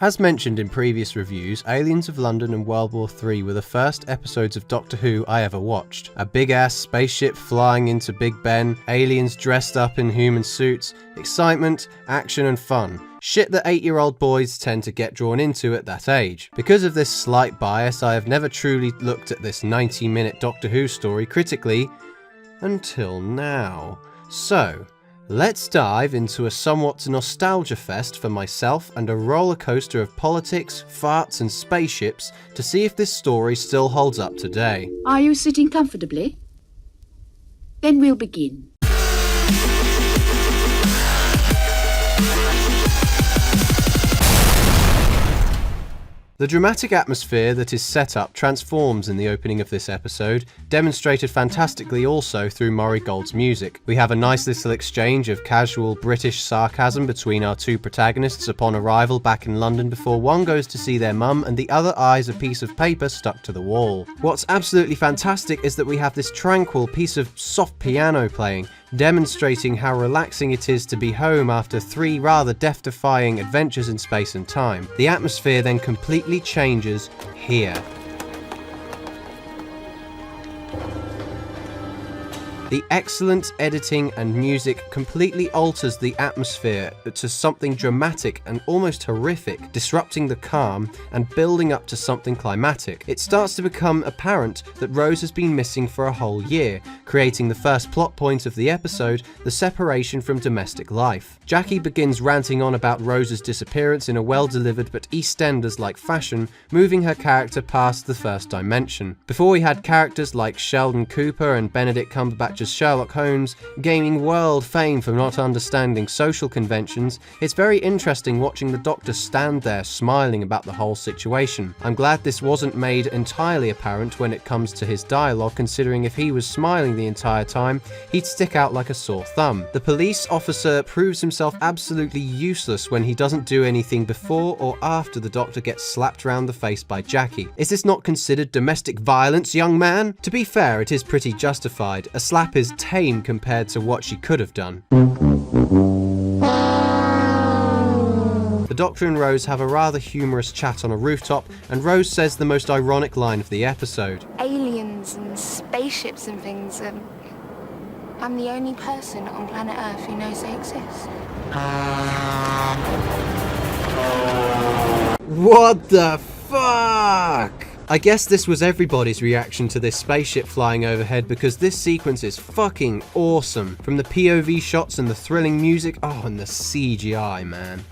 As mentioned in previous reviews, Aliens of London and World War III were the first episodes of Doctor Who I ever watched. A big-ass spaceship flying into Big Ben, aliens dressed up in human suits, excitement, action and fun. Shit that 8-year-old boys tend to get drawn into at that age. Because of this slight bias, I have never truly looked at this 90-minute Doctor Who story critically until now. So, let's dive into a somewhat nostalgia fest for myself and a roller coaster of politics, farts and spaceships to see if this story still holds up today. Are you sitting comfortably? Then we'll begin. The dramatic atmosphere that is set up transforms in the opening of this episode, demonstrated fantastically also through Murray Gold's music. We have a nice little exchange of casual British sarcasm between our two protagonists upon arrival back in London before one goes to see their mum and the other eyes a piece of paper stuck to the wall. What's absolutely fantastic is that we have this tranquil piece of soft piano playing, demonstrating how relaxing it is to be home after 3 rather death-defying adventures in space and time. The atmosphere then completely changes here. The excellent editing and music completely alters the atmosphere to something dramatic and almost horrific, disrupting the calm and building up to something climatic. It starts to become apparent that Rose has been missing for a whole year, creating the first plot point of the episode, the separation from domestic life. Jackie begins ranting on about Rose's disappearance in a well-delivered but EastEnders-like fashion, moving her character past the first dimension. Before we had characters like Sheldon Cooper and Benedict Cumberbatch as Sherlock Holmes, gaining world fame for not understanding social conventions, it's very interesting watching the Doctor stand there smiling about the whole situation. I'm glad this wasn't made entirely apparent when it comes to his dialogue, considering if he was smiling the entire time, he'd stick out like a sore thumb. The police officer proves himself absolutely useless when he doesn't do anything before or after the Doctor gets slapped round the face by Jackie. Is this not considered domestic violence, young man? To be fair, it is pretty justified. A slap is tame compared to what she could have done. The Doctor and Rose have a rather humorous chat on a rooftop, and Rose says the most ironic line of the episode. Aliens and spaceships and things, I'm the only person on planet Earth who knows they exist. What the fuck? I guess this was everybody's reaction to this spaceship flying overhead, because this sequence is fucking awesome. From the POV shots and the thrilling music, oh, and the CGI, man.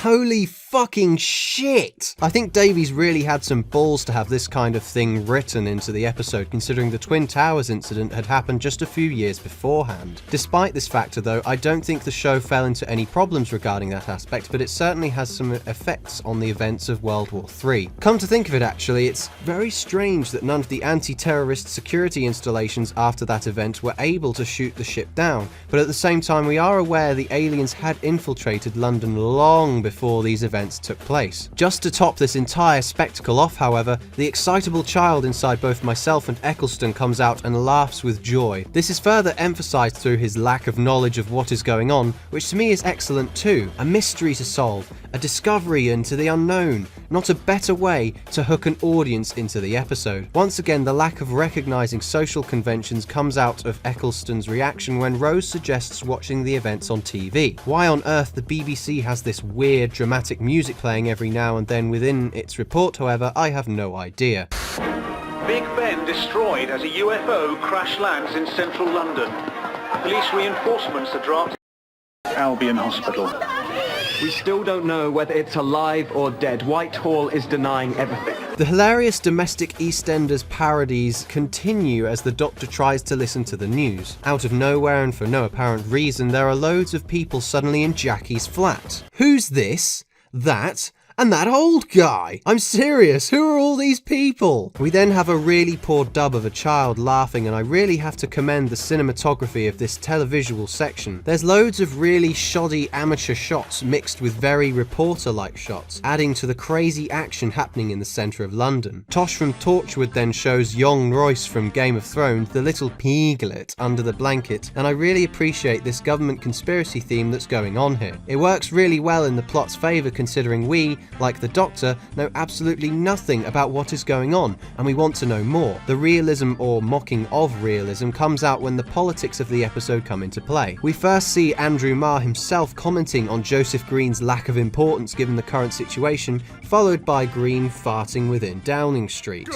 Holy fucking shit! I think Davies really had some balls to have this kind of thing written into the episode, considering the Twin Towers incident had happened just a few years beforehand. Despite this factor though, I don't think the show fell into any problems regarding that aspect, but it certainly has some effects on the events of World War III. Come to think of it actually, it's very strange that none of the anti-terrorist security installations after that event were able to shoot the ship down, but at the same time we are aware the aliens had infiltrated London long before these events took place. Just to top this entire spectacle off, however, the excitable child inside both myself and Eccleston comes out and laughs with joy. This is further emphasized through his lack of knowledge of what is going on, which to me is excellent too. A mystery to solve, a discovery into the unknown. Not a better way to hook an audience into the episode. Once again, the lack of recognizing social conventions comes out of Eccleston's reaction when Rose suggests watching the events on TV. Why on earth the BBC has this weird dramatic music playing every now and then within its report, however, I have no idea. Big Ben destroyed as a UFO crash lands in central London. Police reinforcements are drafted. Albion Hospital. We still don't know whether it's alive or dead. Whitehall is denying everything. The hilarious domestic EastEnders parodies continue as the Doctor tries to listen to the news. Out of nowhere and for no apparent reason, there are loads of people suddenly in Jackie's flat. Who's this? That? And that old guy! I'm serious, who are all these people? We then have a really poor dub of a child laughing, and I really have to commend the cinematography of this televisual section. There's loads of really shoddy amateur shots mixed with very reporter-like shots, adding to the crazy action happening in the centre of London. Tosh from Torchwood then shows young Royce from Game of Thrones, the little piglet under the blanket, and I really appreciate this government conspiracy theme that's going on here. It works really well in the plot's favour, considering we, like the Doctor, know absolutely nothing about what is going on, and we want to know more. The realism or mocking of realism comes out when the politics of the episode come into play. We first see Andrew Marr himself commenting on Joseph Green's lack of importance given the current situation, followed by Green farting within Downing Street.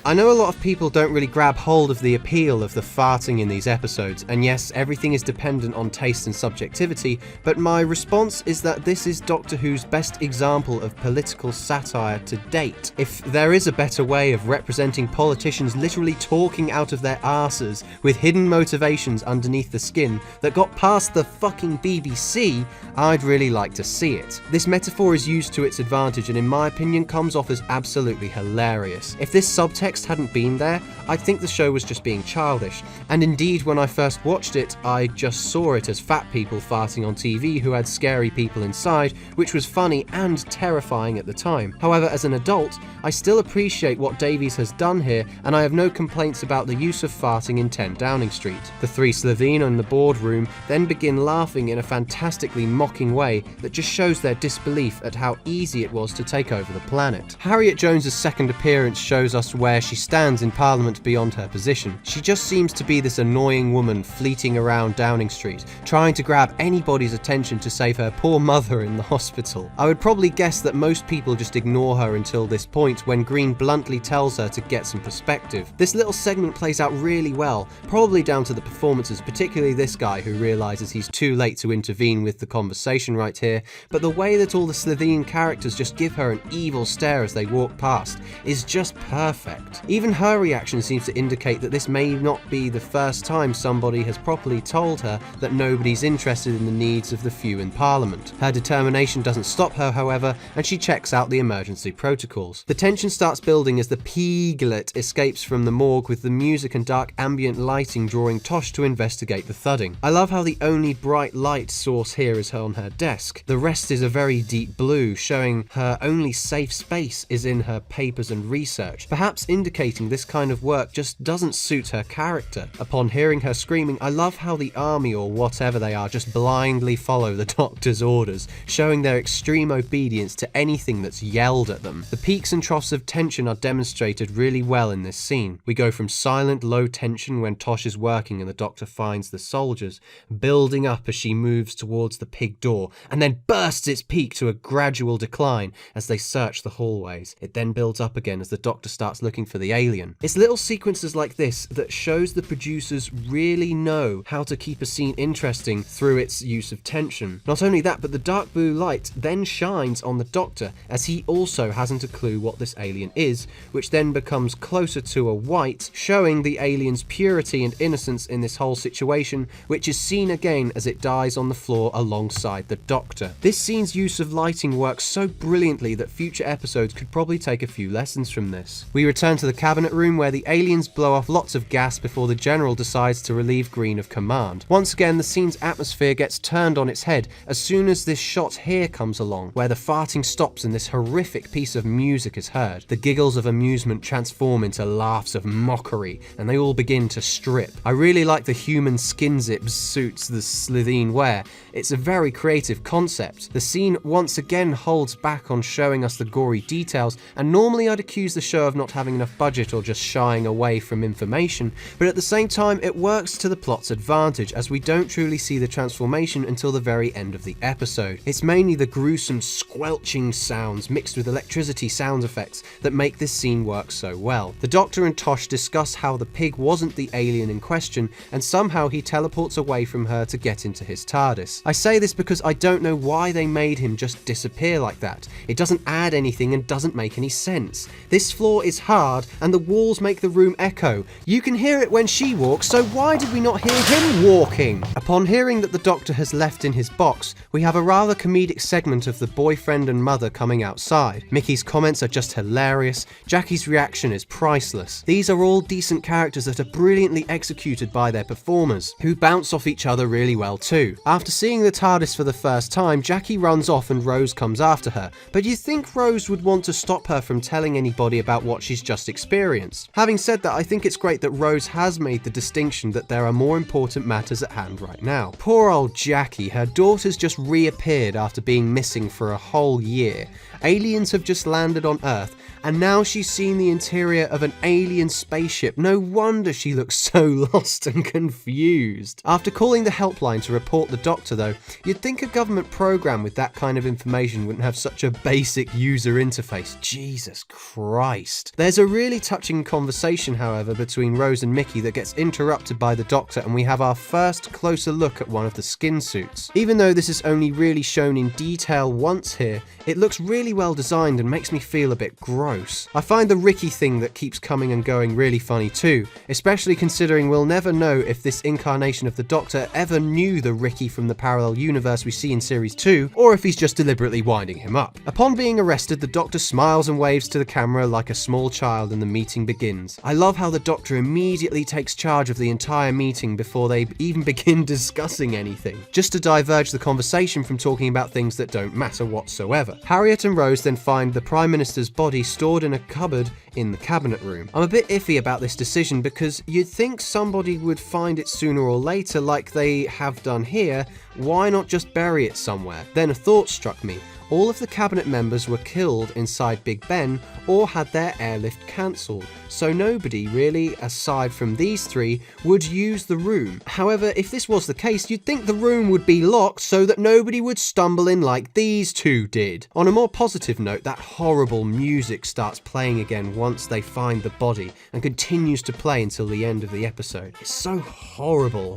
I know a lot of people don't really grab hold of the appeal of the farting in these episodes, and yes, everything is dependent on taste and subjectivity, but my response is that this is Doctor Who's best example of political satire to date. If there is a better way of representing politicians literally talking out of their arses with hidden motivations underneath the skin that got past the fucking BBC, I'd really like to see it. This metaphor is used to its advantage and in my opinion comes off as absolutely hilarious. If this subtext hadn't been there, I'd think the show was just being childish, and indeed when I first watched it, I just saw it as fat people farting on TV who had scary people inside, which was funny and terrifying at the time. However, as an adult, I still appreciate what Davies has done here, and I have no complaints about the use of farting in 10 Downing Street. The three Slitheen in the boardroom then begin laughing in a fantastically mocking way that just shows their disbelief at how easy it was to take over the planet. Harriet Jones's second appearance shows us where she stands in Parliament beyond her position. She just seems to be this annoying woman fleeting around Downing Street, trying to grab anybody's attention to save her poor mother in the hospital. I would probably guess that most people just ignore her until this point when Green bluntly tells her to get some perspective. This little segment plays out really well, probably down to the performances, particularly this guy who realises he's too late to intervene with the conversation right here, but the way that all the Slitheen characters just give her an evil stare as they walk past is just perfect. Even her reaction seems to indicate that this may not be the first time somebody has properly told her that nobody's interested in the needs of the few in Parliament. Her determination doesn't stop her, however, and she checks out the emergency protocols. The tension starts building as the piglet escapes from the morgue, with the music and dark ambient lighting drawing Tosh to investigate the thudding. I love how the only bright light source here is on her desk. The rest is a very deep blue, showing her only safe space is in her papers and research, perhaps indicating this kind of work just doesn't suit her character. Upon hearing her screaming, I love how the army or whatever they are just blindly follow the Doctor's orders, showing their extreme obedience to anything that's yelled at them. The peaks and troughs of tension are demonstrated really well in this scene. We go from silent low tension when Tosh is working and the Doctor finds the soldiers, building up as she moves towards the pig door, and then bursts its peak to a gradual decline as they search the hallways. It then builds up again as the Doctor starts looking for the alien. It's little sequences like this that shows the producers really know how to keep a scene interesting through its use of tension. Not only that, but the dark blue light then shines on the Doctor as he also hasn't a clue what this alien is, which then becomes closer to a white, showing the alien's purity and innocence in this whole situation, which is seen again as it dies on the floor alongside the Doctor. This scene's use of lighting works so brilliantly that future episodes could probably take a few lessons from this. We return to the cabinet room where the aliens blow off lots of gas before the General decides to relieve Green of command. Once again, the scene's atmosphere gets turned on its head as soon as this shot here comes along, where the farting stops and this horrific piece of music is heard. The giggles of amusement transform into laughs of mockery, and they all begin to strip. I really like the human skin zips suits the Slitheen wear. It's a very creative concept. The scene once again holds back on showing us the gory details, and normally I'd accuse the show of not having enough budget or just shying away from information, but at the same time it works to the plot's advantage as we don't truly see the transformation until the very end of the episode. It's mainly the gruesome squelching sounds mixed with electricity sound effects that make this scene work so well. The Doctor and Tosh discuss how the pig wasn't the alien in question, and somehow he teleports away from her to get into his TARDIS. I say this because I don't know why they made him just disappear like that. It doesn't add anything and doesn't make any sense. This flaw is is hard and the walls make the room echo. You can hear it when she walks, so why did we not hear him walking? Upon hearing that the Doctor has left in his box, we have a rather comedic segment of the boyfriend and mother coming outside. Mickey's comments are just hilarious. Jackie's reaction is priceless. These are all decent characters that are brilliantly executed by their performers, who bounce off each other really well too. After seeing the TARDIS for the first time, Jackie runs off and Rose comes after her, but you'd think Rose would want to stop her from telling anybody about what she's just experienced. Having said that, I think it's great that Rose has made the distinction that there are more important matters at hand right now. Poor old Jackie, her daughter's just reappeared after being missing for a whole year. Aliens have just landed on Earth, and now she's seen the interior of an alien spaceship. No wonder she looks so lost and confused. After calling the helpline to report the Doctor though, you'd think a government program with that kind of information wouldn't have such a basic user interface. Jesus Christ. There's a really touching conversation, however, between Rose and Mickey that gets interrupted by the Doctor, and we have our first closer look at one of the skin suits. Even though this is only really shown in detail once here, it looks really well designed and makes me feel a bit gross. I find the Ricky thing that keeps coming and going really funny too, especially considering we'll never know if this incarnation of the Doctor ever knew the Ricky from the parallel universe we see in Series 2, or if he's just deliberately winding him up. Upon being arrested, the Doctor smiles and waves to the camera like a small child and the meeting begins. I love how the Doctor immediately takes charge of the entire meeting before they even begin discussing anything, just to diverge the conversation from talking about things that don't matter whatsoever. Harriet and Rose then find the Prime Minister's body stored in a cupboard in the cabinet room. I'm a bit iffy about this decision because you'd think somebody would find it sooner or later like they have done here. Why not just bury it somewhere? Then a thought struck me. All of the cabinet members were killed inside Big Ben or had their airlift cancelled, so nobody really, aside from these three, would use the room. However, if this was the case, you'd think the room would be locked so that nobody would stumble in like these two did. On a more positive note, that horrible music starts playing again once they find the body and continues to play until the end of the episode. It's so horrible.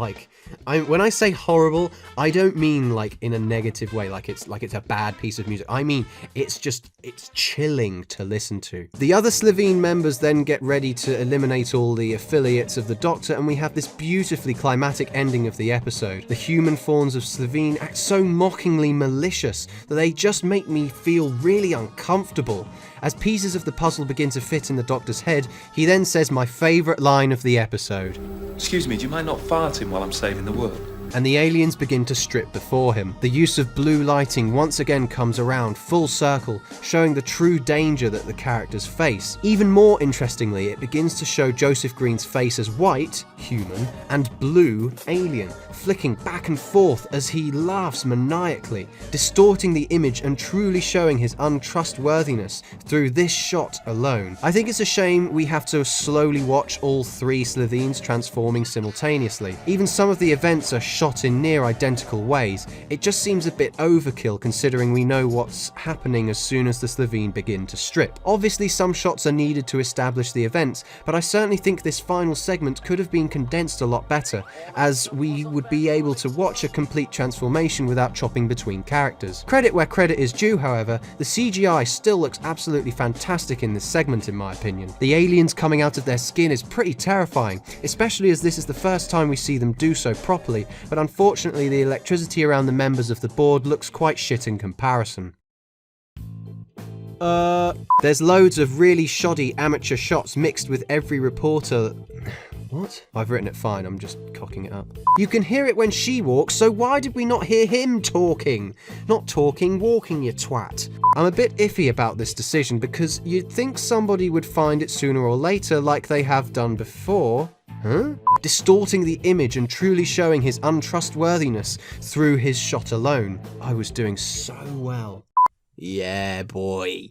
When I say horrible, I don't mean like in a negative way, like it's a bad piece of music. I mean, it's chilling to listen to. The other Slitheen members then get ready to eliminate all the affiliates of the Doctor, and we have this beautifully climatic ending of the episode. The human forms of Slitheen act so mockingly malicious that they just make me feel really uncomfortable. As pieces of the puzzle begin to fit in the Doctor's head, he then says my favourite line of the episode. Excuse me, do you mind not farting while I'm saving the world? And the aliens begin to strip before him. The use of blue lighting once again comes around full circle, showing the true danger that the characters face. Even more interestingly, it begins to show Joseph Green's face as white, human, and blue, alien, flicking back and forth as he laughs maniacally, distorting the image and truly showing his untrustworthiness through this shot alone. I think it's a shame we have to slowly watch all three Slitheens transforming simultaneously. Even some of the events are shot in near identical ways. It just seems a bit overkill considering we know what's happening as soon as the Slitheen begin to strip. Obviously some shots are needed to establish the events, but I certainly think this final segment could have been condensed a lot better, as we would be able to watch a complete transformation without chopping between characters. Credit where credit is due, however, the CGI still looks absolutely fantastic in this segment in my opinion. The aliens coming out of their skin is pretty terrifying, especially as this is the first time we see them do so properly, but unfortunately the electricity around the members of the board looks quite shit in comparison. There's loads of really shoddy amateur shots mixed with every reporter. What? I've written it fine, I'm just cocking it up. You can hear it when she walks, so why did we not hear him talking? Not talking, walking, you twat. I'm a bit iffy about this decision because you'd think somebody would find it sooner or later like they have done before. Huh? Distorting the image and truly showing his untrustworthiness through his shot alone. I was doing so well. Yeah, boy.